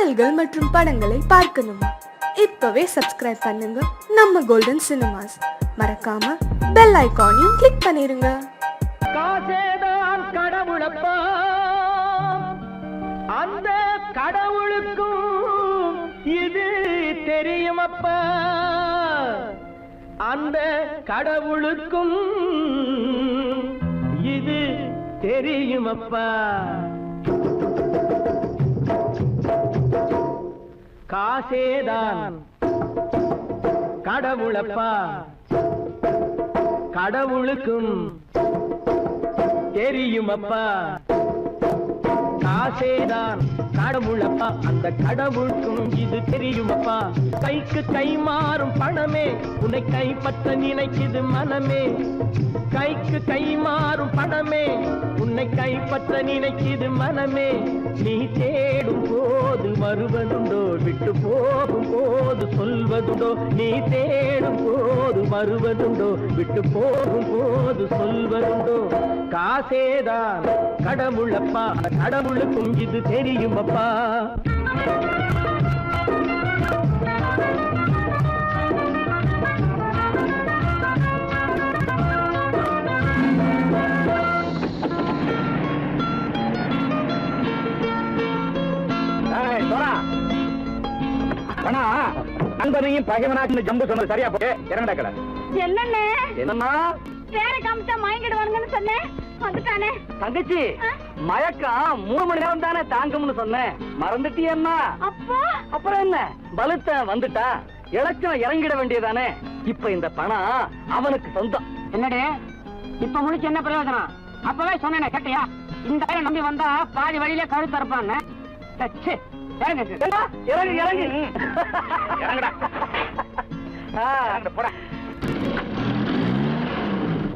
பாடல்கள் மற்றும் படங்களை பார்க்கணுமா? இப்பவே சப்ஸ்கிரைப் பண்ணுங்க நம்ம கோல்டன் சினிமாஸ். மறக்காம பெல் ஐகானையும் கிளிக் பண்ணிருங்க. காசேதான் கடவுளப்பா, அந்த கடவுளுக்கும் இது தெரியுமப்பா, அந்த கடவுளுக்கும் இது தெரியுமப்பா. காசேதான் கடவுளப்பா, கடவுளுக்கும் தெரியுமப்பா. காசேதான் கடவுளப்பா, அந்த கடவுளுக்கும் இது தெரியுமப்பா. கைக்கு கை மாறும் பணமே உன்னை கைப்பற்ற நினைக்குது மனமே. கைக்கு கை மாறும் பணமே உன்னை கைப்பற்ற நினைக்குது மனமே. நீ தேடும் போது வருவதுண்டோ, விட்டு போகும் போது சொல்வதுண்டோ. நீ தேடும் போது வருவதுண்டோ, விட்டு போகும் போது சொல்வதுண்டோ. காசேதான் கடவுளப்பா, கடவுளுக்கும் இது தெரியுமப்பா. நண்பனையும் பகைவனாக்கு ஜம்பு சொன்னது சரியா போட்டு இறங்கடா கடை. என்னண்ணே என்னம்மா வேற காமிச்சா மயங்கிடுவானுங்கன்னு சொன்னேன், வந்துட்டானே. தங்கச்சி, மயக்கம் 3 மணி நேரம் தானே தாங்கும்னு சொன்னேன், மறந்துட்டியம்மா? அப்பா அப்புறம் என்ன, பலுத்த வந்துட்டா இலச்சம் இறங்கிட வேண்டியதானே. இப்ப இந்த பணம் அவனுக்கு சொந்தம். என்னடே இப்ப முடிச்சு என்ன பிரயோஜனம்? அப்பவே சொன்னேனே கேட்டியா? இந்த நம்பி வந்தா பாதி வழியில கழுத்து இருப்பான்னு. இறங்கு இறங்கு இறங்குடா.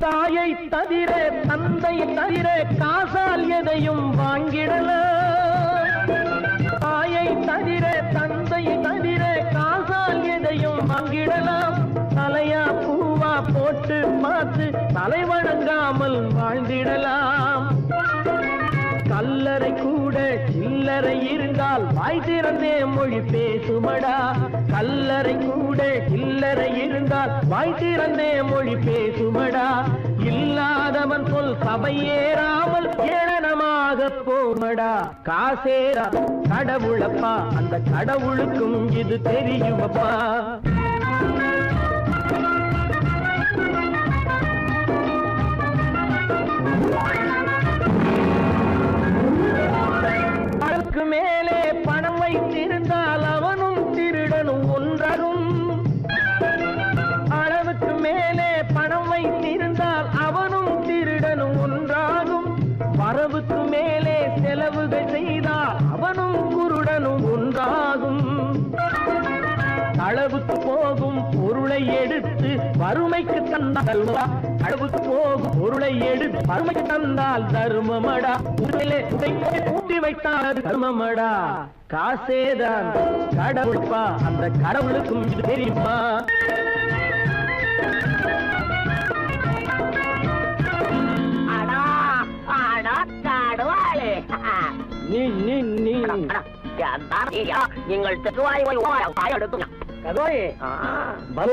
தாயை தவிர தந்தையை தவிர காசால் எதையும் வாங்கிடலாம். தாயை தவிர தந்தையை தவிர காசால் எதையும் வாங்கிடலாம். தலையா பூவா போட்டு பார்த்து தலை வணங்காமல் வாழ்ந்திடலாம். கல்லறை கூட சில்லறை இருந்தால் வாய் திறந்தே மொழி பேசுமடா. கல்லறை கூட சில்லறை இருந்தால் வாய் திறந்தே மொழி பேசுமடா. இல்லாதவன் சொல் சபையேறாமல் ஏளனமாக போமடா. காசேரா கடவுளப்பா, அந்த கடவுளுக்கும் இது தெரியுமப்பா. அதற்கு மேலே பணம் வைத்திருந்தால் அவனும் திருடனும் ஒன்றாகும். அளவுக்கு மேலே பணம் வைத்திருந்தால் அவனும் திருடனும் ஒன்றாகும். வரவுக்கு மேலே செலவுகள் செய்தால் அவனும் குருடனும் ஒன்றாகும். அளவுக்கு போகும் பொருளை எடுத்து வறுமைக்கு தந்தால் அளவுக்கு போகும் பொருளை எடுத்து வறுமைக்கு தந்தால் தர்மமடா. ஊட்டி வைத்தால் தர்மமடா. காசேதான் கடவுள்ப்பா, அந்த கடவுளுக்கும் இது தெரியுமா?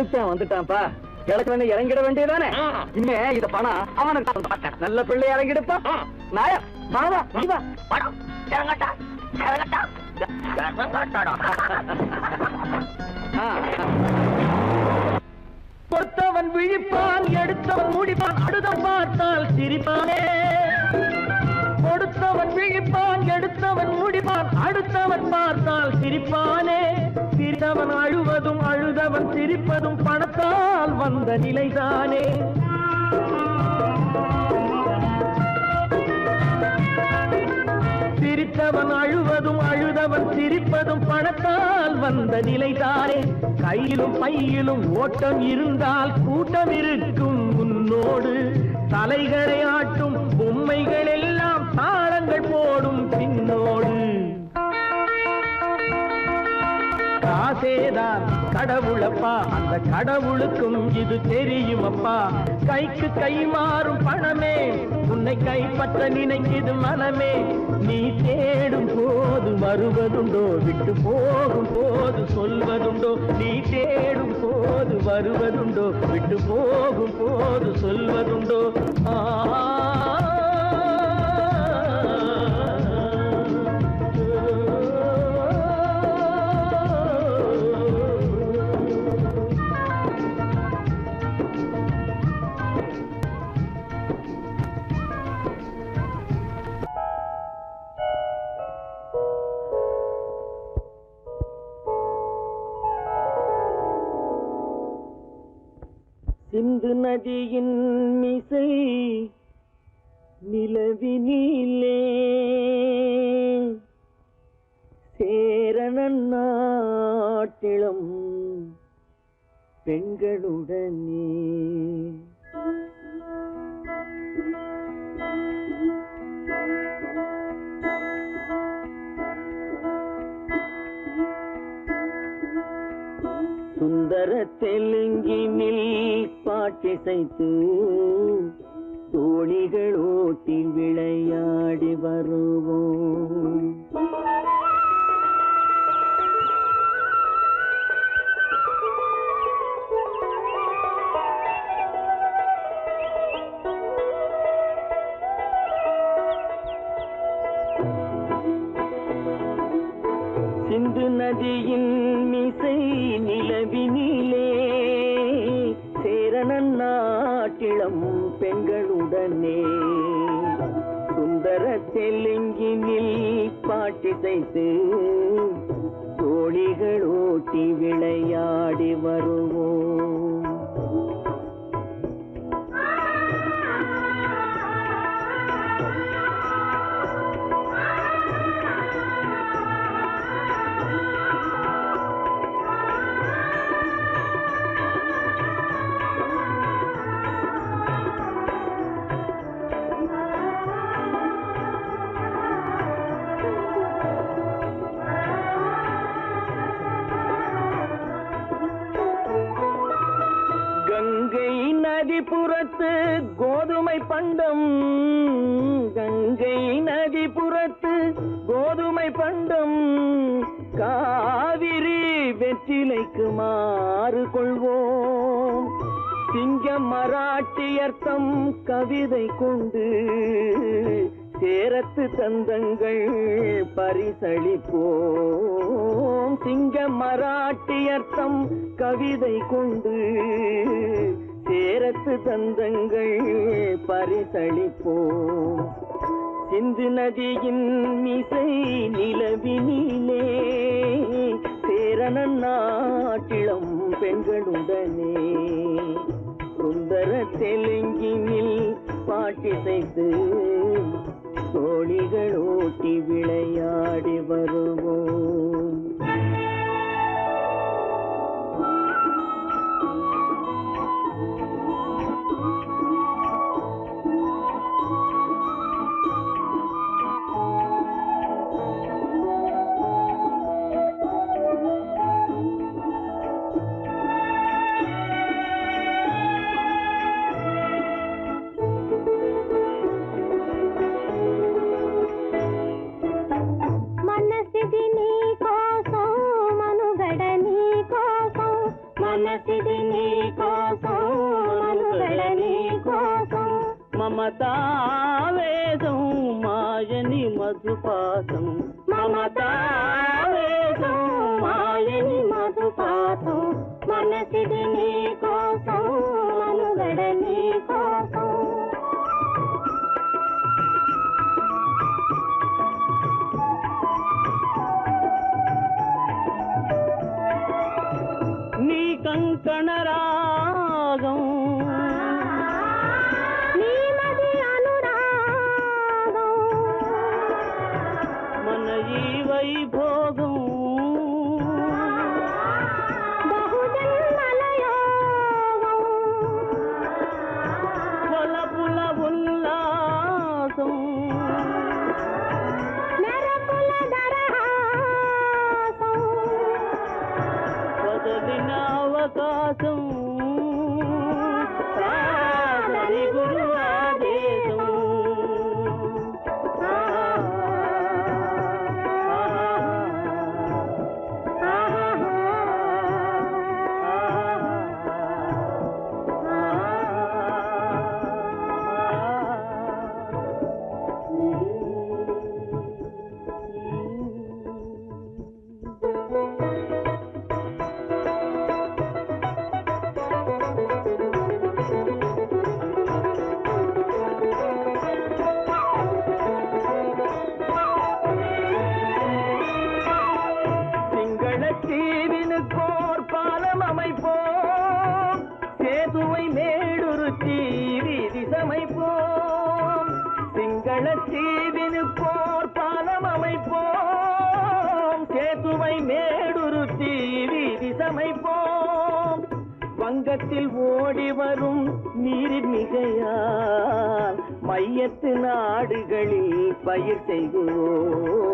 நீங்கள் வந்துட்டான்ப்பா, கிழக்கு இறங்கிட வேண்டியதானே. இனிமே இத பணம் அவனுக்கு நல்ல பிள்ளை இறங்கிடுப்பா. நாயா மாவா படம் இறங்கட்டா இறங்கட்டா. கொடுத்தவன் விழிப்பான், எடுத்தவன் முடிப்பான், அடுத்தவன் பார்த்தால் சிரிப்பானே. கொடுத்தவன் விழிப்பான், எடுத்தவன் முடிப்பான், அடுத்தவன் பார்த்தால் சிரிப்பானே. சிரித்தவன் அழுவதும் அழுதவன் சிரிப்பதும் பணத்தால் வந்த நிலைதானே. சிரித்தவன் அழுவதும் அழுதவன் சிரிப்பதும் பணத்தால் வந்த நிலைதானே. கையிலும் பையிலும் ஓட்டம் இருந்தால் கூட்டம் இருக்கும் உன்னோடு. தலைகளை ஆட்டும் பொம்மைகள் எல்லாம் தாளங்கள் போடும் பின்னோடு. காசு பார்த்தேதான் கடவுளப்பா, அந்த கடவுளுக்கும் இது தெரியுமப்பா. கைக்கு கை மாறும் பணமே உன்னை கைப்பற்ற நினைக்குது மனமே. நீ தேடும் போது வருவதுண்டோ, விட்டு போகும் போது சொல்வதுண்டோ. நீ தேடும் போது வருவதுண்டோ, விட்டு போகும் போது சொல்வதுண்டோ. சிந்து நதியின் மிசை நிலவினிலே சேரணன் நாட்டிலும் பெண்களுடனே. சுந்தர தெலுங்கினில் பாட்டிசைத்து தோணிகள் ஓட்டி விளையாடி வருவோம். சிந்து நதியின் மிசை நிலவினிலே சேரணன் நாட்டிளம் பெண்களுடனே. சுந்தர தெலுங்கினில் பாட்டிசைத்து தோணிகள் ஓட்டி விளையாடி வருவோம். நதிபுறத்து கோதுமை பண்டம், கங்கை நதிபுறத்து கோதுமை பண்டம். காவிரி வெற்றிலைக்கு மாறு கொள்வோம். சிங்கம் மராட்டியர்த்தம் கவிதை கொண்டு சேரத்து தந்தங்கள் பரிசளிப்போம். சிங்கம் மராட்டியர்த்தம் கவிதை கொண்டு சேரத்து தந்தங்கள் பரிசளிப்போம். சிந்து நதியின் மிசை நிலவினிலே சேரணன் நாட்டிளம் பெண்களுடனே. சுந்தர தெலுங்கினில் பாட்டிசைத்து தோணிகள் ஓட்டி விளையாடி வருவோம். మమతావేదం మాయని మధుపాసం, మమతావేదం మాయని మధుపాసం. మనసిది నీ కోసం మనుగడ నీ కోసం. నీ కంకణ రాగం వైభోగం బహుజన్మలయోగం వలపుల ఉల్లాసం మెరపుల దరహాసం ఆకాశం సరి గురు ఆదేశం தீவினுக்கோர் பாலம் அமைப்போம் சேதுவை மேடுருத்தி வீதி சமைப்போம் சிங்கள தீவினுக்கோர் பாலம் அமைப்போம் சேதுவை மேடுருத்தி வீதி சமைப்போம் வங்கத்தில் ஓடி வரும் நீரின் மிகையால் மையத்து நாடுகளில் பயிர் செய்கிறோம்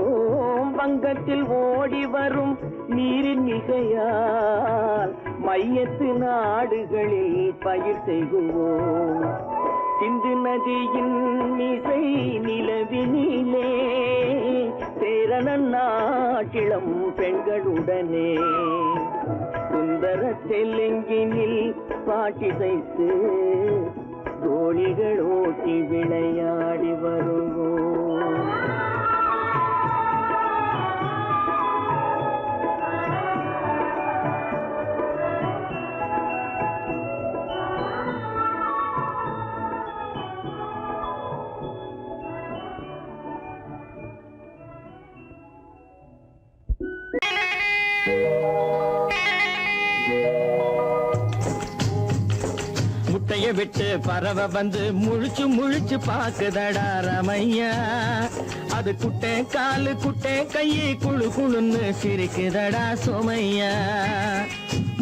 வங்கத்தில் ஓடி வரும் நீரின் மிகையால் மையத்து நாடுகளில் பயிர் செய்கிறோம் சிந்து நதியின் மிசை நிலவினிலே சேரணன் நாட்டிளம் பெண்களுடனே சுந்தர தெலுங்கினில் பாட்டிசைத்து தோழிகள் ஓட்டி விளையாடி வருவோம் முட்டைய விட்டு பறவை வந்து முழிச்சு முழிச்சு பாக்குதடா ரமையா அது குட்டை காலு குட்டை கையை குழு குழுன்னு சிரிக்குதடா சோமையா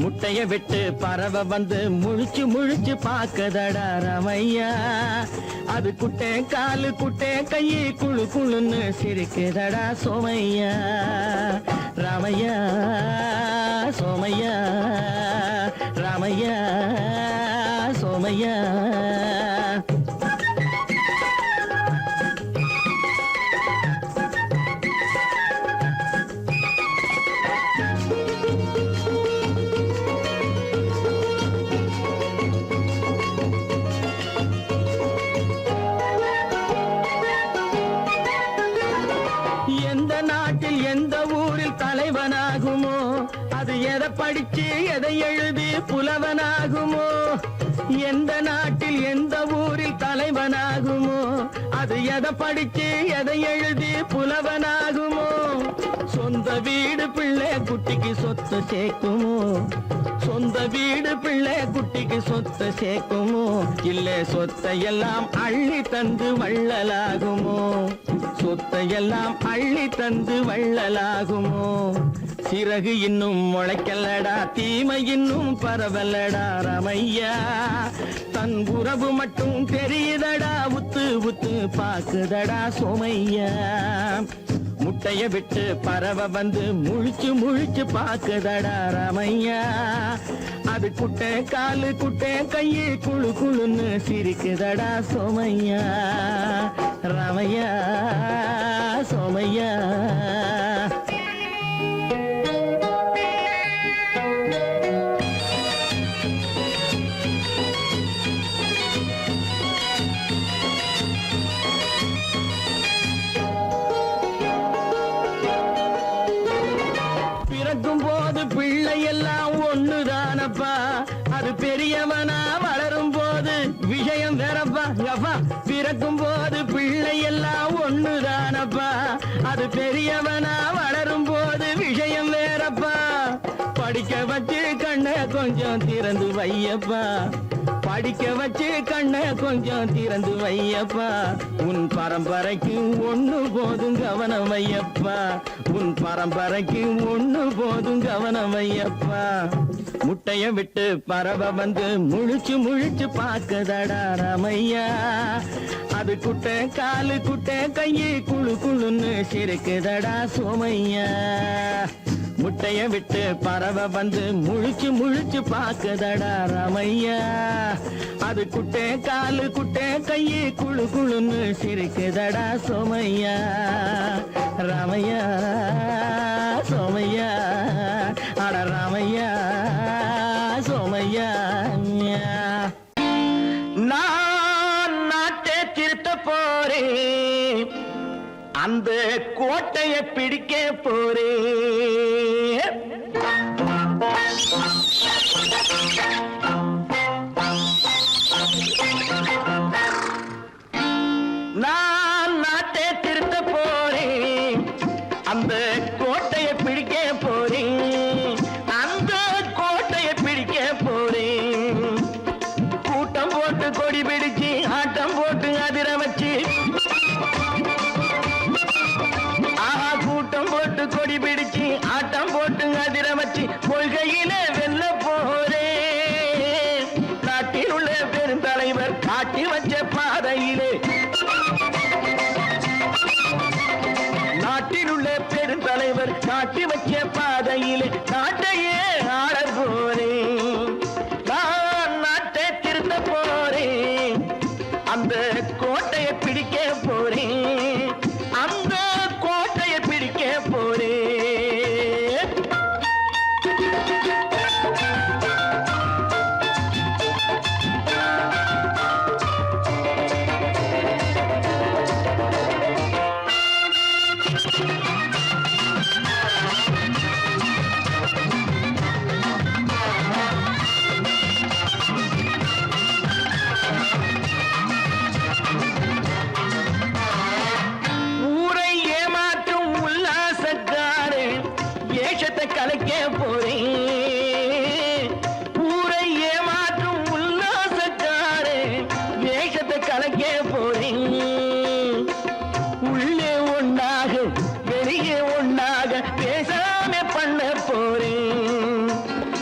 முட்டைய விட்டு பறவை வந்து முழிச்சு முழிச்சு பாக்குதடா ரமையா அது குட்டை காலு குட்டை கையை குழு குழுன்னு சிரிக்குதடா சோமையா ராமையா சோமையா ராமையா சோமையா எந்த நாட்டில் எந்த ஊரில் தலைவனாகுமோ அது எதை படிச்சு எதை எழுதி புலவனாகுமோ எந்த நாட்டில் எந்த ஊரில் தலைவனாகுமோ அது எதை படிச்சு எதை எழுதி புலவனாகுமோ சொந்த வீடு பிள்ளை குட்டிக்கு சொத்து சேர்க்குமோ சொந்த வீடு பிள்ளை குட்டிக்கு சொத்து சேர்க்குமோ இல்லை சொத்தை எல்லாம் அள்ளி தந்து வள்ளலாகுமோ சொத்தை எல்லாம் அள்ளி தந்து வள்ளலாகுமோ சிறகு இன்னும் முளைக்கல்லடா தீமை இன்னும் பரவலடா ரமையா தன் உறவு மட்டும் தெரியுதடா உத்து உத்து பாக்குதடா சோமையா முட்டைய விட்டு பறவை வந்து முழிச்சு முழிச்சு பாக்குதடா ரமையா அது குட்டை காலு குட்டை கையை குழு குழுன்னு சிரிக்குதடா சோமையா ரமையா சோமையா பிறக்கும் போது பிள்ளை எல்லாம் ஒண்ணுதானப்பா அது பெரியவனா வளரும் போது விஷயம் வேறப்பா அப்பா பிறக்கும் போது பிள்ளை எல்லாம் ஒண்ணுதானப்பா அது பெரியவனா வளரும் போது விஷயம் வேறப்பா படிக்க வச்சு கண்ணை கொஞ்சம் திறந்து வையப்பா படிக்க வச்சு கண்ணை கொஞ்சம் திறந்து வையப்பா உன் பரம்பரைக்கு ஒண்ணு போதும் கவனம் வையப்பா உன் பரம்பரைக்கு ஒண்ணு போதும் கவனம் வையப்பா முட்டைய விட்டு பறவை வந்து முழிச்சு முழிச்சு பாக்குதடா ரமையா அது குட்டை காலு குட்டை கையை குழு குழுன்னு சிரிக்குதடா சோமையா முட்டை கூட்டைய விட்டு பறவை வந்து முழிச்சு முழிச்சு பாக்குதடா ராமையா. அது குட்டே காலு குட்டே கையு குழு குழுன்னு சிரிக்குதடா சோமையா. ராமையா சோமையா அட ராமையா சோமையா. நான் நாட்டை திருத்த போறேன், அந்த கோட்டையை பிடிக்க போறேன். நான் நாட்டை திருத்த போறேன், அந்த கோட்டையை பிடிக்க போறேன், அந்த கோட்டையை பிடிக்க போறேன். கூட்டம் போட்டு கொடி பிடிச்சு ஆட்டம் போட்டு அதிர வச்சு, ஆஹா கூட்டம் போட்டு கொடி பிடிச்சு ஆட்டம் போட்டு அதிர வச்சு கொள்கையில வெல்ல போறேன். நாட்டில் உள்ள பெருந்தலைவர் காட்டி வச்ச பாதையிலே, நாட்டில் உள்ள பெருந்தலைவர் காட்டி வச்ச பாதையிலே நாட்டையே ஆள போறேன். நான் நாட்டை திருத்த போறேன், அந்த கோட்டையை பிடிக்க போறேன், அந்த கோட்டையை பிடிக்க போறேன். ஊரை ஏமாற்றும் உல்லாசக்காரு வேஷத்தை கலைக்க போறேன். ஊரை ஏமாற்றும் உல்லாசக்காரு வேஷத்தை கலைக்க போறேன். உள்ளே ஒண்ணாக வெளியே ஒண்ணாக பேசாம பண்ண போறேன்.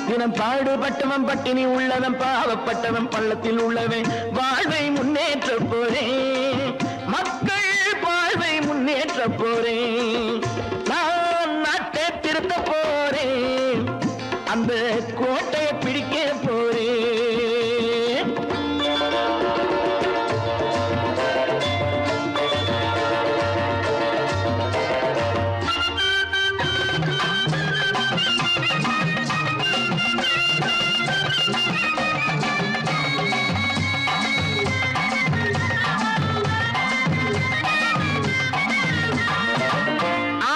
தினம் பாடுபட்டவன் பட்டினி உள்ளவன் பாவப்பட்டவன் பள்ளத்தில் உள்ளவன் வாழ்வை முன்னேற்ற போறேன். மக்கள் வாழ்வை முன்னேற்ற போறேன். நான் நாட்டை திருத்த போறேன், அந்த கோட்டையை பிடிக்க போறேன்.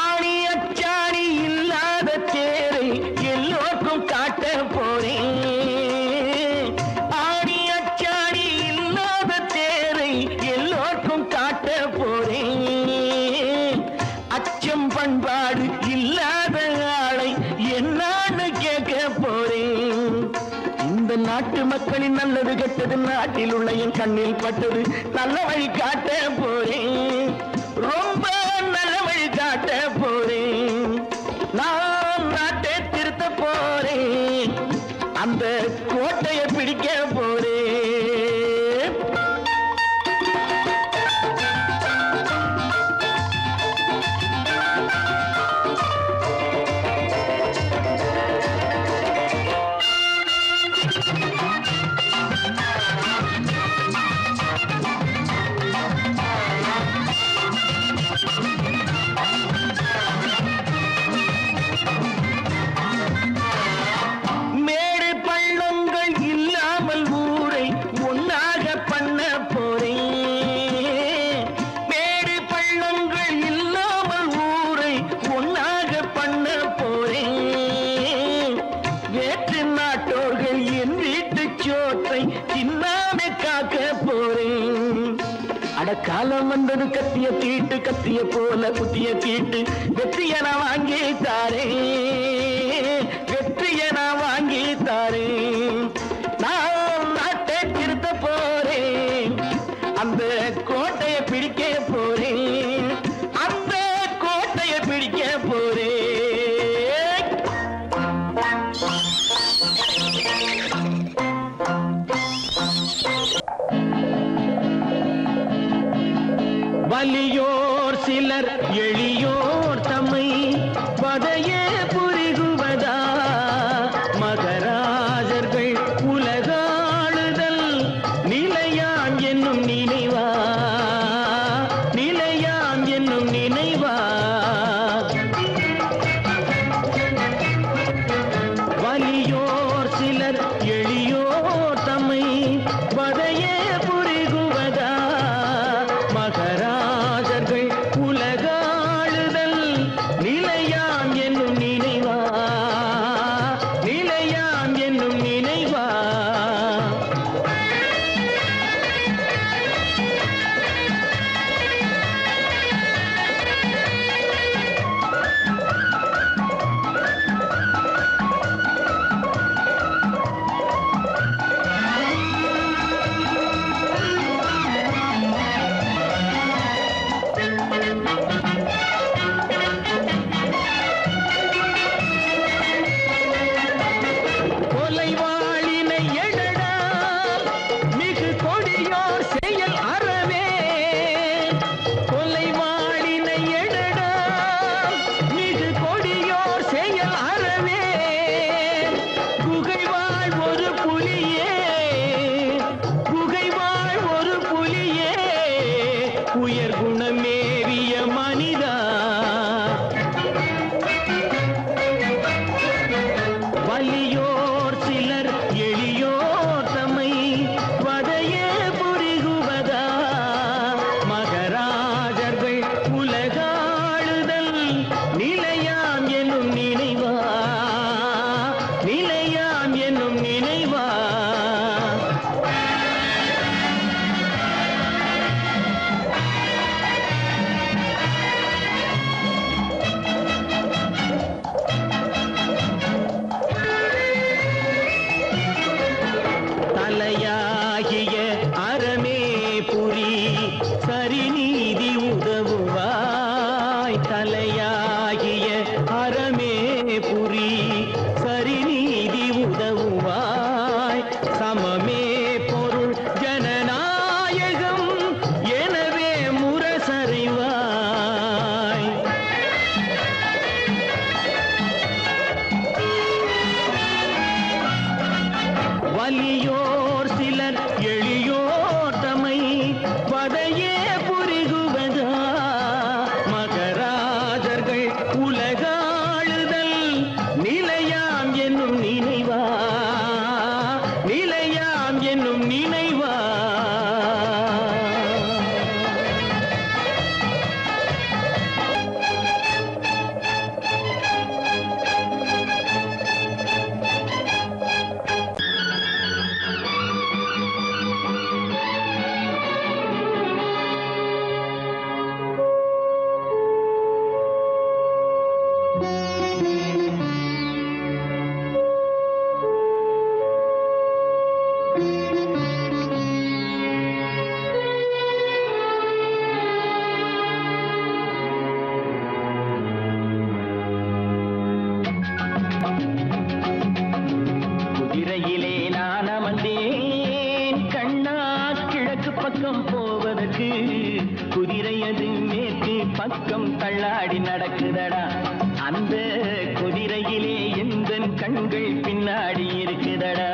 ஆணி அச்சாணி இல்லாத தேரை எல்லோருக்கும் காட்ட போறேன். ஆணி அச்சாணி இல்லாத தேரை எல்லோருக்கும் காட்ட போறேன். அச்சம் பண்பாடு இல்லாத ஆளை என்னான்னு கேட்க போறேன். இந்த நாட்டு மக்களின் நல்லது கெட்டது நாட்டில் உள்ள என் கண்ணில் பட்டது நல்ல வழி காட்ட போறேன். ரொம்ப நல்ல வழி காட்ட போறேன். நான் நாட்டை திருத்த போறேன், அந்த கோட்டையை பிடிக்க போறேன். மேடு பள்ளங்கள் இல்லாமல் ஊரை ஒன்னாக பண்ண போறேன். மேடு பள்ளங்கள் இல்லாமல் ஊரை ஒன்னாக பண்ண போறேன். வேற்று நாட்டோர்கள் என் வீட்டு சோற்றை தின்னாமே காக்க போறேன். அட காலம் வந்தது கத்திய தீட்டு, கத்திய போல குத்திய தீட்டு, வெற்றிய நான் வாங்கி தாரேன், வெற்றிய நான் வாங்கி தாரேன். நான் நாட்டை திருத்த போறேன், அந்த கோட்டையை பிடிக்க போறேன், அந்த கோட்டையை பிடிக்க போறேன். வலியோர் சிலர் எளியோர் தம்மை வதையே கண்கள் பின்னாடி இருக்குதடா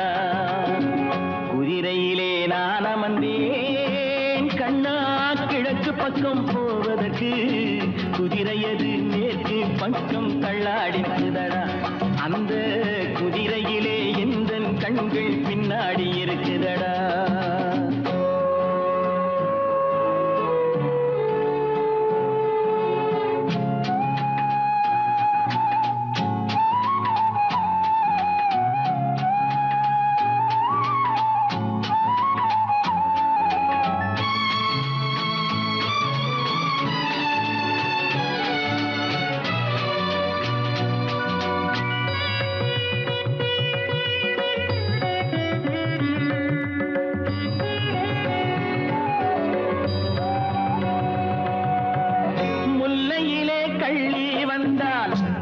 குதிரையிலே நான் அமர்ந்தேன் கண்ணா கிழக்கு பக்கம் போவதற்கு குதிரையது மேற்கு பக்கம் தள்ளாடினதடா அந்த குதிரையிலே எந்த கண்கள் பின்னாடி இருக்குதடா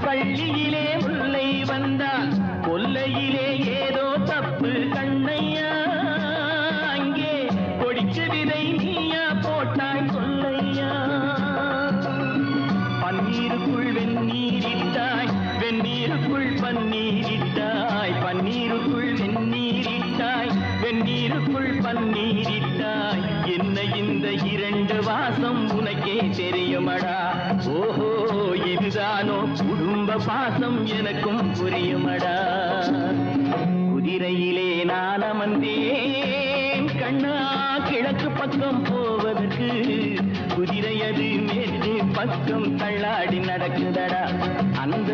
பள்ளியிலே முல்லை வந்தால் கொல்லையிலே ஏதோ தப்பு கண்ணையா அங்கே கொடிச்சு விதை நீயா போட்டாய் சொல்லையா பன்னீருக்குள் வெந்நீரிட்டாய் வெந்நீருக்குள் பன்னீரிட்டாய் பன்னீருக்குள் வெந்நீரிட்டாய் வெந்நீருக்குள் பன்னீரிட்டாய் என்ன இந்த இரண்டு வாசம் உனக்கே தெரியுமடா ஓஹோ இதுதானோ குடும்ப பாசம் எனக்கும் புரியுமடா குதிரையிலே நான் அமர்ந்தேன் கண்ணா கிழக்கு பக்கம் போவதற்கு குதிரையது மேற்கு பக்கம் தள்ளாடி நடக்குதடா அந்த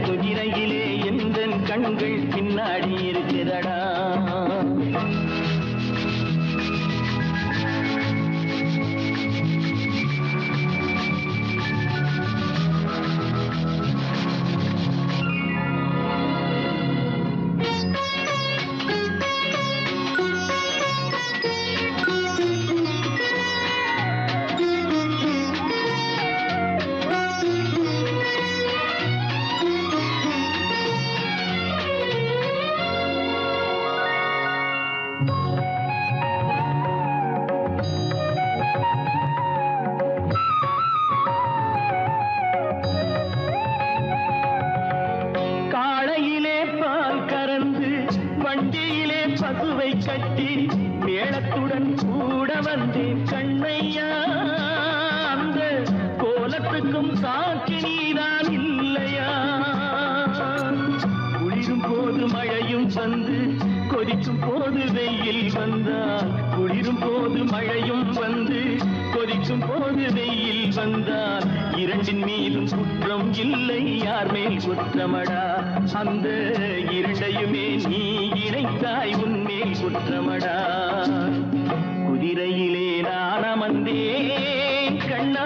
குதிரையிலே எந்த கண்கள் பின்னாடி இருக்குதடா வண்டியிலே பசுவை கட்டி மேளத்துடன் கூட வந்தேன் கண்ணையா அந்த கோலத்துக்கும் சாட்சி நீதான் இல்லையா குளிரும் போது மழையும் வந்து கொதிக்கும் போது வெயில் வந்தால் குளிரும் போது மழையும் வந்து கொதிக்கும் போது வெயில் வந்தால் இரண்டின் மீதும் குற்றம் இல்லை யார் மேல் குற்றமடா அந்த இரண்டையுமே நீ இணைத்தாய் உன்மேல் குற்றமடா குதிரையிலே நான் அமர்ந்தேன் கண்ணா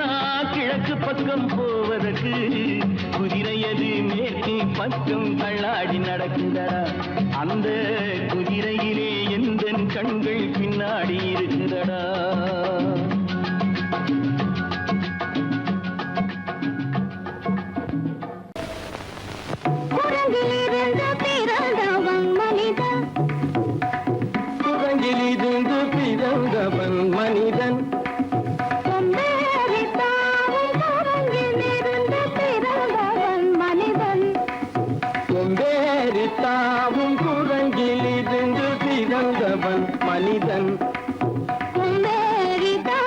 கிழக்கு பக்கம் போவதற்கு குதிரையது மேற்கு பக்கம் தள்ளாடி நடக்குதடா அந்த குதிரையிலே எந்த கண்கள் பின்னாடி இருக்குதடா குரங்கிலிருந்து பிறந்தவன் மனிதன் கொம்பேறித்தாவும் குரங்கிலிருந்து பிறந்தவன் மனிதன் கும்பேரிதா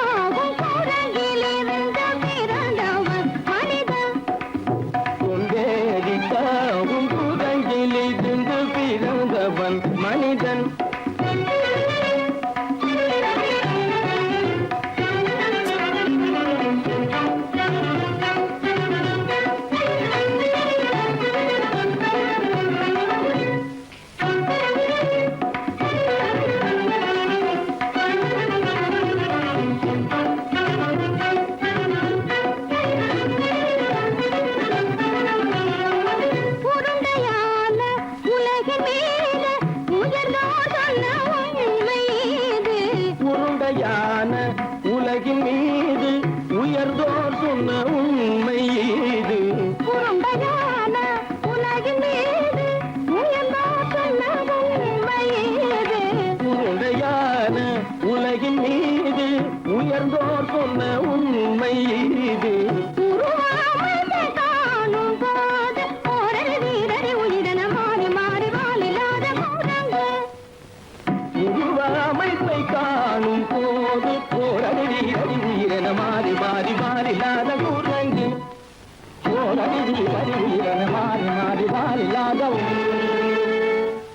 வாலில்லாத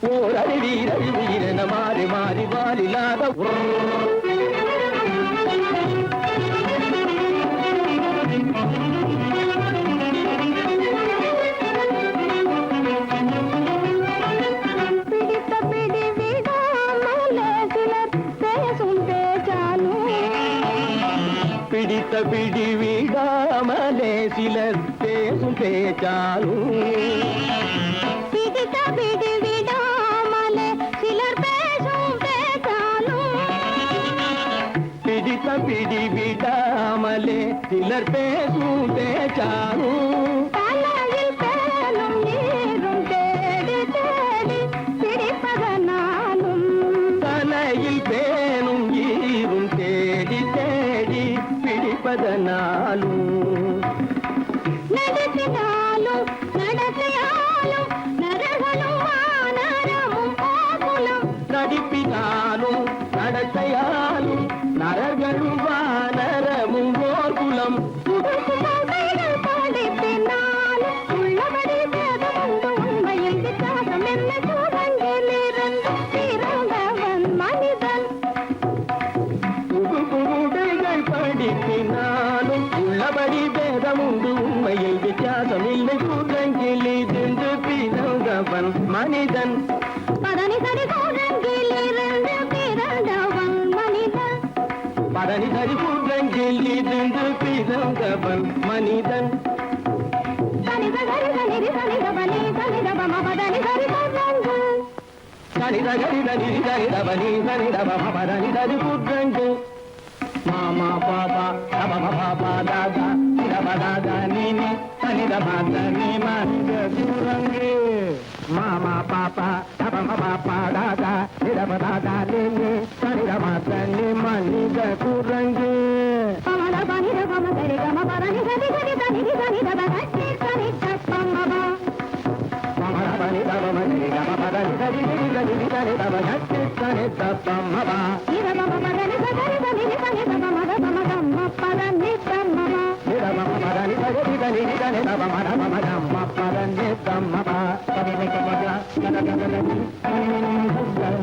ஓர் அருவீர் அருவீரென மாறி மாறி வாலில்லாத பிடித்த பிடி விடாமலே சிலர் பேசும் பேச்சாலும் பிடித்த பிடி விடாமலே சிலர் பேசும் பேசாலும் பிடித்த பிடி விடாமலே சிலர் பேசும் பேச்சாலும் தலையில் பேலும் நீரும் தேடி தேடி பிடிப்பதனாலும் தலையில் பேணும் ஈரும் தேடி தேடி பிடிப்பதனாலும் நடத்தினாலும் நடத்தையாலும் நரகளும் வானரமும் கோகுலம் நடிப்பினாலும் நடத்தையாலும் நரர்களும் வானரமும் கோகுலம் கைகள் படிப்பினாலும் உள்ளபடி வேதமுண்டு உண்மையில் வித்தியாசம் என்ன சூழங்கிலிருந்து பிறந்தவன் மனிதன் புகுடைகள் படிப்பினாலும் உள்ளபடி பேதமுண்டு உண்மையை வித்தியாசம் இல்லை கூட்டங்கிலிருந்து பிறந்தவன் மனிதன் பதனி சரி சூழங்கிலிருந்து பிறந்தவன் மனிதன் பதனி சரி கூட்டங்கிலிருந்து பிறந்தவன் மனிதன் தனித கரித நிதி தனித பலி தனித பம பதனி சரி சூழங்கு தனித கரித நிதி தனித பலி தனித பம பதனி சரி கூட்டங்கு மாமா பாபா தப பாபா தாதா நிதப தாதா நீனி தனித மாத நீ மனித கூறங்கு மாமா பாப்பா தப பாப்பா தாதா நிதப தாதா நீனி தனித மாத நீ மனித கூறங்கு பமத பனித பம சரி கம பதனி சரி சரி தனிதி தனித பகட்டி சரி தப்பம்மப பமரபனி தபமனி கம பதனி சரி நிதி தனித பகட்டி சரி தப்பம்மபா நித பம பதனி சரி தனிதி தனித பமத பம கம்ம பதனி தம்மப நிதப பதனி சரி தனிதி தனித பமத பமதம்ம பதனி தம்மபா பதனி கமதா கனகனனி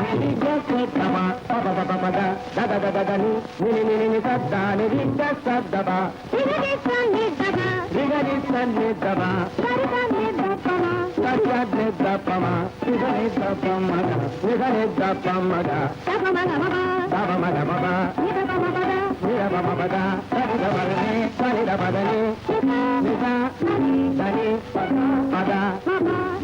நிதி ஜசதமா பப பபத தத தத தனி நினி சத்தானி ரித சத்தபா நிதி சன்னிதப நிகரி சன்னிதபா சரி சன்னிதபம சத்யத்னி தப்பமா நிதனி தப்பமத நிதனி தப்பமத தபமகமப தபமதமபா நித பம பத நிதபமபத தனிதபதனி தனிதபதனி நித தனி பத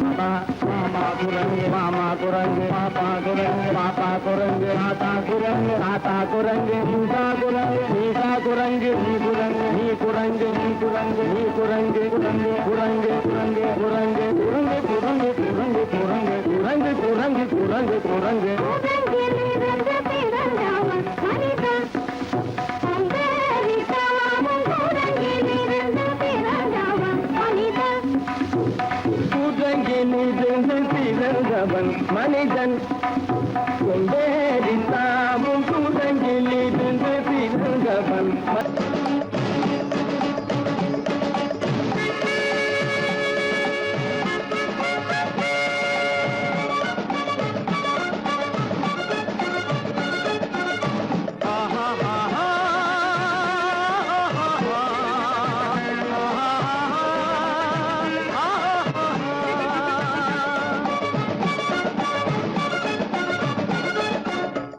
மபா மாமா குரங்கு மாமா குரங்கு பாப்பா குரங்கு பாப்பா குரங்கு மாதா குரங்கு மாதா குரங்கு நீசா குரங்கு நீசா குரங்கு நீ குரங்கு நீ குரங்கு நீ குரங்கு நீ குரங்கு குரங்கு குரங்கு குரங்கு குரங்கு குரங்கு குரங்கு குரங்கு குரங்கு குரங்கு குரங்கு குரங்கு குரங்கு கூடங்கிலிருந்து பிறந்தவன் மனிதன் அம்பேரிக்காவும் கூடங்கிலிருந்து பிறந்தவன் மனிதன் கூட்டங்கிலிருந்து பிறந்தவன் மனிதன் கொண்டேறி தாமும் கூட்டங்கிலிருந்து பிறந்தவன்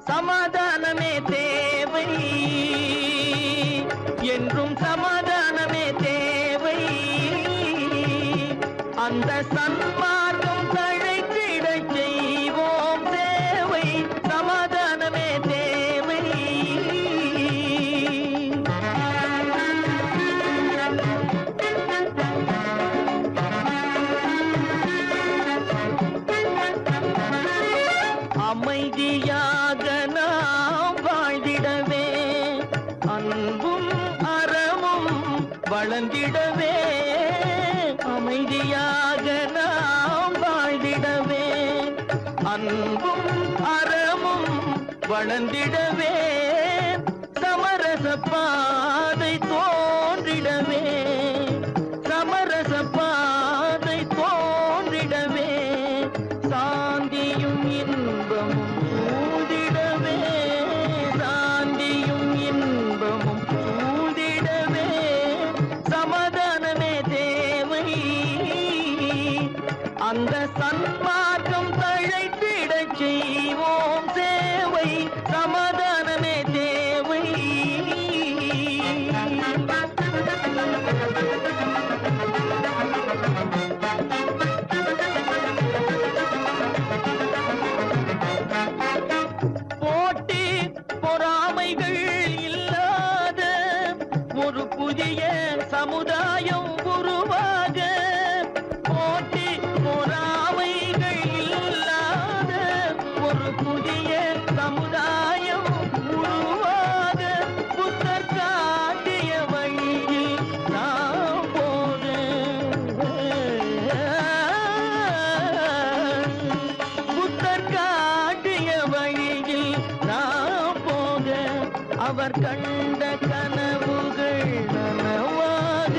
சமாதானமே தேவை என்றும் சமாதானமே தேவை அந்த சன்மார்க்கம் தழைத்திடச் செய்வோம் சேவை சமாதானமே தேவை அமைதியாக நாம் வாழ்ந்திடவே அன்பும் அறமும் வளர்ந்திடவே அமைதியாக நாம் வாழ்ந்திடவே அன்பும் அறமும் வளர்ந்திடவே சமரச பாதை தோன்றிடவே சமரச பாதை தோன்றிடவே சன்மார்க்கம் தழைத்திடச் செய்வோம் சேவை, சமாதானமே தேவை. போட்டி பொறாமைகள் இல்லாத ஒரு புதிய சமுதாயம் உருவாக, போட்டி பொறாமைகள் இல்லாத ஒரு புதிய சமுதாயம் உருவாக, புத்தர் காட்டிய வழியில் நாம் போக, புத்தர் காட்டிய வழியில் நாம் போக, அவர் கண்ட கனவுகள் நனவாக,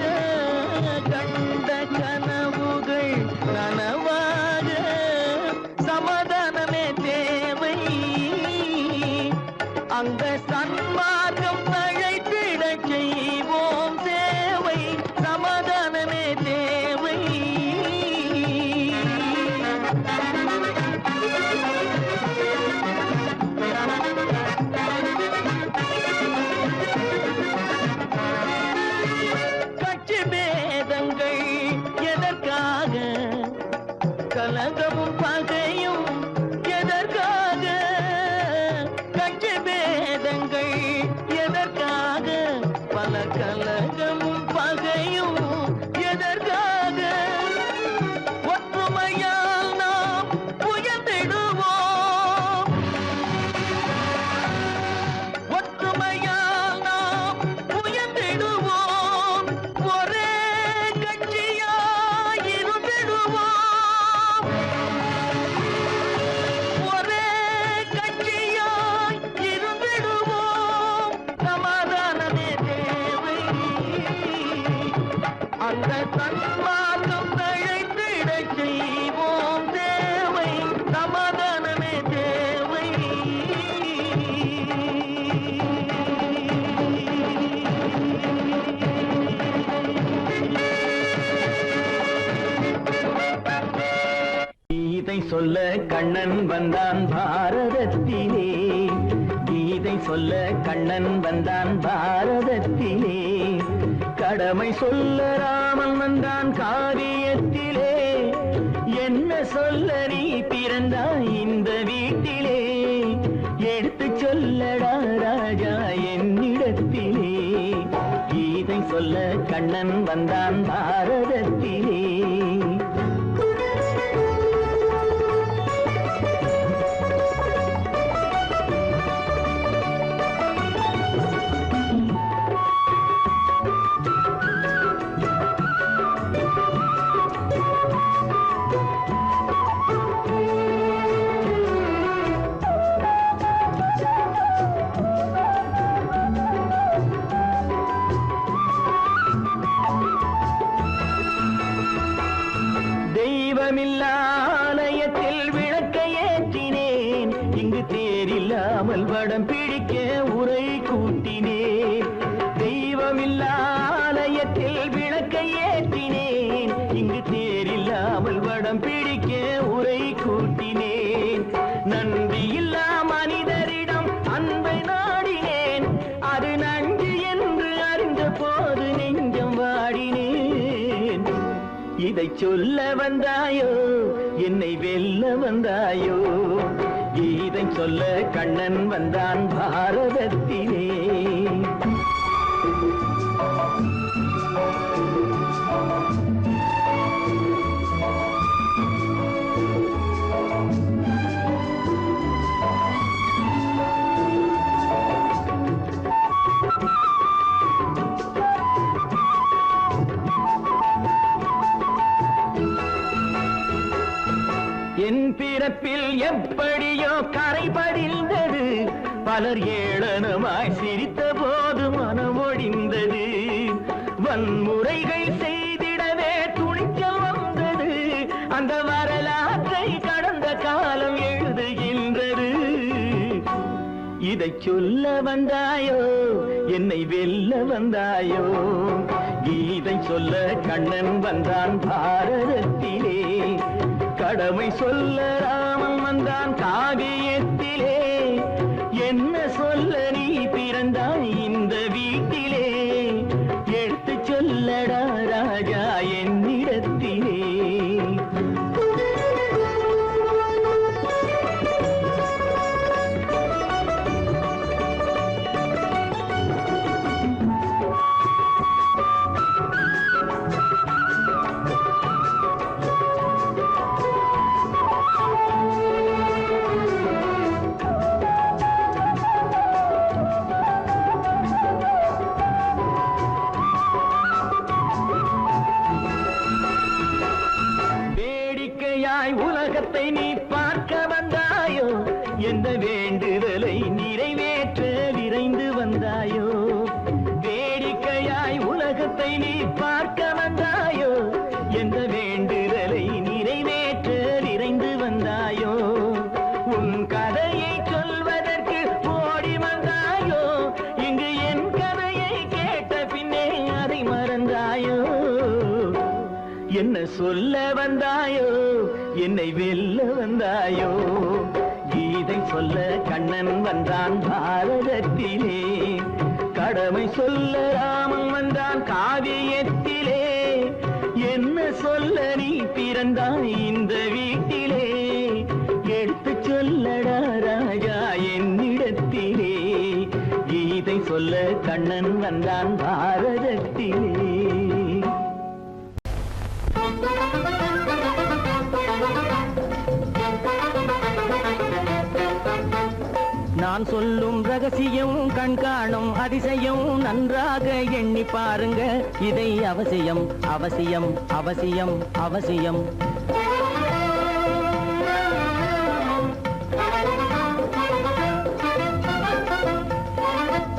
கண்ட கனவுகள் நனவாக, சமாதானமே தேவை. அங்க சன்மார்க்கம் தழைத்திடச் செய்வோம் சேவை, சமாதானமே தேவை. கட்சி பேதங்கள் எதற்காக, கலகமும் பகையும் எதற்காக, கட்சி பேதங்கள் எதற்காக, பல கலகமும் பகையும் எதற்காக, ஒற்றுமையால் நாம் உயர்ந்திடுவோம், ஒற்றுமையால் நாம் உயர்ந்திடுவோம், ஒரே கட்சியாய் இருந்திடுவோம், ஒரே கட்சியாய் இருந்திடுவோம், சமாதானமே தேவை. அந்த சன்மார்க்கம் தழைத்திடச் செய்வோம் தேவை, சமாதானமே தேவை. கீதை சொல்ல கண்ணன் வந்தான் பாரதத்திலே, கீதை சொல்ல கண்ணன் வந்தான் பாரதத்திலே, கடமை சொல்ல ராமன் வந்தான் காரியத்திலே, என்ன சொல்ல நீ பிறந்தாய் இந்த வீட்டிலே, எடுத்து சொல்லடா ராஜா என்னிடத்திலே, கீதை சொல்ல கண்ணன் வந்தான் பாரதத்திலே. தெய்வமில்லாலயத்தில் விளக்கை ஏற்றினேன், இங்கு தேரில்லாமல் வடம் பிடிக்க உரை கூட்டினேன். தெய்வமில்லாலயத்தில் விளக்கை ஏற்றினேன், இங்கு தேரில்லாமல் வடம் பிடிக்க உரை கூட்டினேன். நன்றியில்லா மனிதரிடம் அன்பை நாடினேன், அது நன்றி என்று அறிந்த போது நெஞ்சம் வாடினேன். இதை சொல்ல வந்தாயோ, என்னை வெல்ல வந்தாயோ, இதை சொல்ல கண்ணன் வந்தான் பாரதத்திலே. என் பிறப்பில் எப்படியோ கரை படிந்தது, பலர் ஏளனமாய் சிரித்த போது மனமொழிந்தது. வன்முறைகள் செய்திடவே துணிச்சல் வந்தது, அந்த வரலாற்றை கடந்த காலம் எழுதுகின்றது. இதை சொல்ல வந்தாயோ, என்னை வெல்ல வந்தாயோ, கீதை சொல்ல கண்ணன் வந்தான் பாரதத்திலே. கடமை சொல்ல ராமன் வந்தான் காவியத்திலே. என்ன சொல்ல நீ பிறந்தாய் இந்த வீட்டிலே? எடுத்து சொல்லடா ராஜா என்னிடத்திலே. உலகத்தை நீ பார்க்க வந்தாயோ? எந்த வேண்டுதலை நிறைவேற்ற விரைந்து வந்தாயோ? வேடிக்கையாய் உலகத்தை நீ பார்க்க வந்தாயோ? எந்த வேண்டுதலை நிறைவேற்ற விரைந்து வந்தாயோ? உன் கதையை சொல்வதற்கு ஓடி வந்தாயோ? இங்கு என் கதையை கேட்ட பின்னே அதை மறந்தாயோ? என்ன சொல்ல வந்தாயோ? என்னை வெல்ல வந்தாயோ? கீதை சொல்ல கண்ணன் வந்தான் பாரதத்திலே. கடமை சொல்ல ராமன் வந்தான் காவியத்திலே. என்ன சொல்ல நீ பிறந்தாய் இந்த வீட்டிலே? எடுத்து சொல்லடா ராஜா என்னிடத்திலே. கீதை சொல்ல கண்ணன் வந்தான் பாரதத்திலே. நான் சொல்லும் ரகசியம் கண்காணும் அதிசயம் நன்றாக எண்ணி பாருங்க. இதை அவசியம் அவசியம் அவசியம் அவசியம்.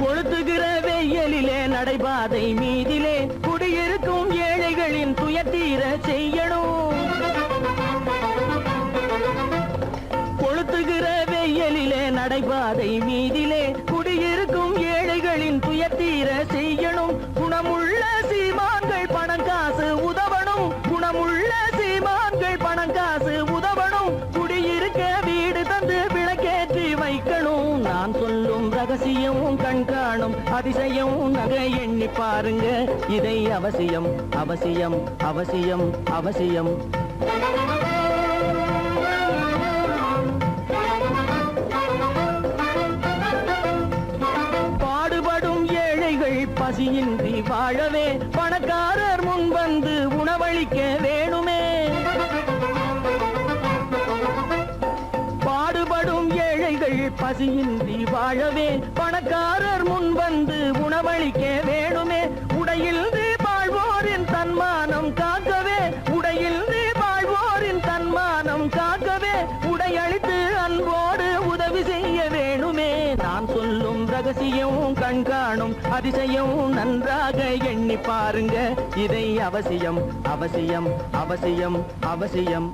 கொளுத்துகிற வெயிலிலே நடைபாதை மீதிலே குடியிருக்கும் ஏழைகளின் துயத்தீர செய்யணும். கொளுத்துகிற வெயிலிலே நடைபாதை மீதிலே குடியிருக்கும் ஏழைகளின் துயத்தீர செய்யணும். குணமுள்ள சீமான்கள் பணம் காசு உதவணும். குணமுள்ள சீமான்கள் பணம் காசு உதவணும். குடியிருக்க வீடு தந்து விளக்கேற்றி வைக்கணும். நான் சொல்லும் ரகசியம் கண்காணும் அதிசயம் நகை எண்ணி பாருங்க. இதை அவசியம் அவசியம் அவசியம் அவசியம். பசியின்றி வாழவே பணக்காரர் முன் வந்து உணவளிக்க வேணுமே. பாடுபடும் ஏழைகள் பசியின்றி வாழவே பணக்காரர் முன் வந்து உணவளிக்க வேணுமே. உடையில் வாழ்வோரின் தன்மானம் காக்கவே. உடையில் வாழ்வோரின் தன்மானம் காக்கவே உடையளித்து அன்போடு உதவி செய்ய வேணுமே. நான் சொல்லும் ரகசியம் கண்காணும் அதிசயம் நன்றாக எண்ணி பாருங்க. இதை அவசியம் அவசியம் அவசியம் அவசியம்.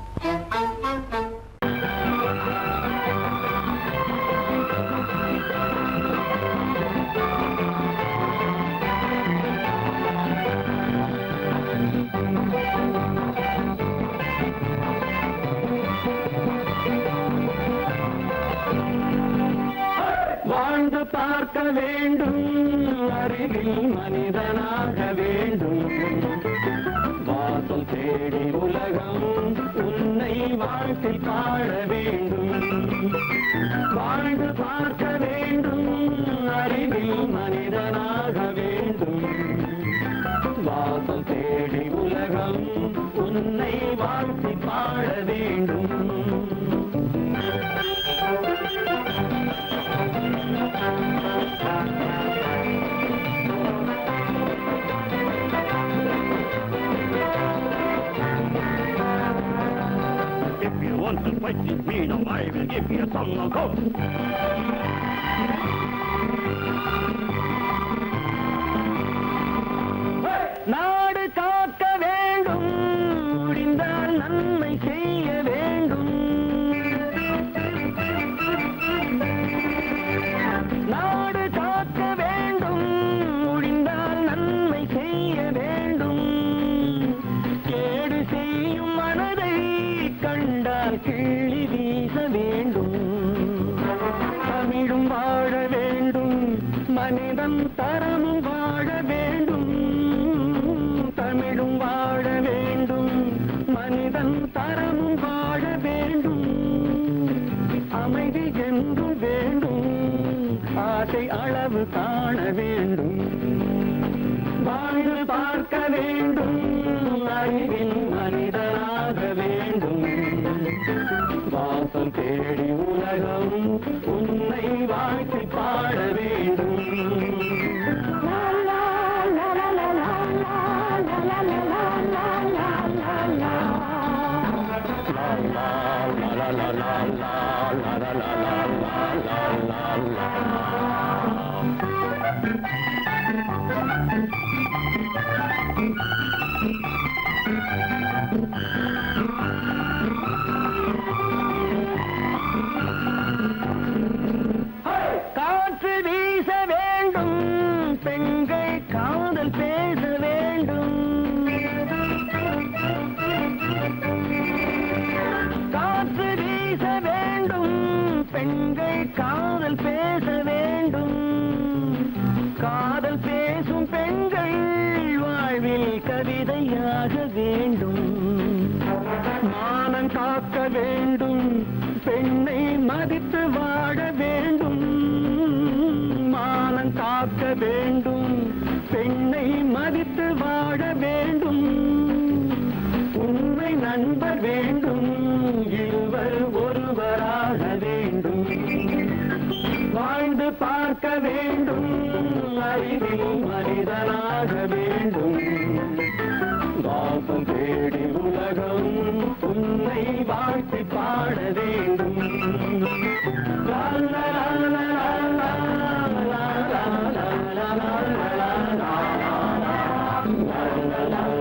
வாழ்ந்து பார்க்க வேண்டும், அறிவில் மனிதனாக வேண்டும். வாசல் தேடி உலகம் உன்னை வாழ்க்கை பாட வேண்டும். வாழ்ந்து பார்க்க வேண்டும், அறிவில் மனிதனாக வேண்டும். வாசல் தேடி உலகம் உன்னை வாழ்க்கை பாட வேண்டும். If you want to fight with me, now I will give you a song of hope. நாடு காக்க வேண்டும், முடிந்தால் நன்மை செய்ய வேண்டும். நாடு காக்க வேண்டும், முடிந்தால் நன்மை செய்ய வேண்டும். கேடு செய்யும் மனதை கண்டால் அள்ளி வீச வேண்டும். தமிழும் வாழ வேண்டும், மனிதன் தரமும் வாழ வேண்டும். தமிழும் வாழ வேண்டும், மனிதன் தரமும் வாழ வேண்டும். அமைதி என்றும் வேண்டும், ஆசை அளவு காண வேண்டும். வாழ்ந்து பார்க்க வேண்டும், அறிவின் மனிதனாக வேண்டும். வாசம் தேடி உலகம் உன்னை வாழ்த்தி பாட வேண்டும். காற்று வீச வேண்டும், பெண்கள் காதல் பேச வேண்டும். காற்று வீச வேண்டும், பெண்கள் காதல் பேச வேண்டும். காதல் பேசும் பெண்கள் வாழ்வில் கவிதையாக வேண்டும். மானம் காக்க வேண்டும், பெண்ணை மதித்து வாழ வேண்டும். மானம் காக்க வேண்டும், பெண்ணை மதித்து வாழ வேண்டும். உண்மை நண்பர் வேண்டும், இருவர் ஒருவராக வேண்டும். வாழ்ந்து பார்க்க வேண்டும், அறிவில் மனிதனாக வேண்டும். வாசம் தேடி உலகம் உன்னை வாழ்த்தி பாட வேண்டும். லா லா லா லா லா லா லா லா லா லா லா லா லா லா லா.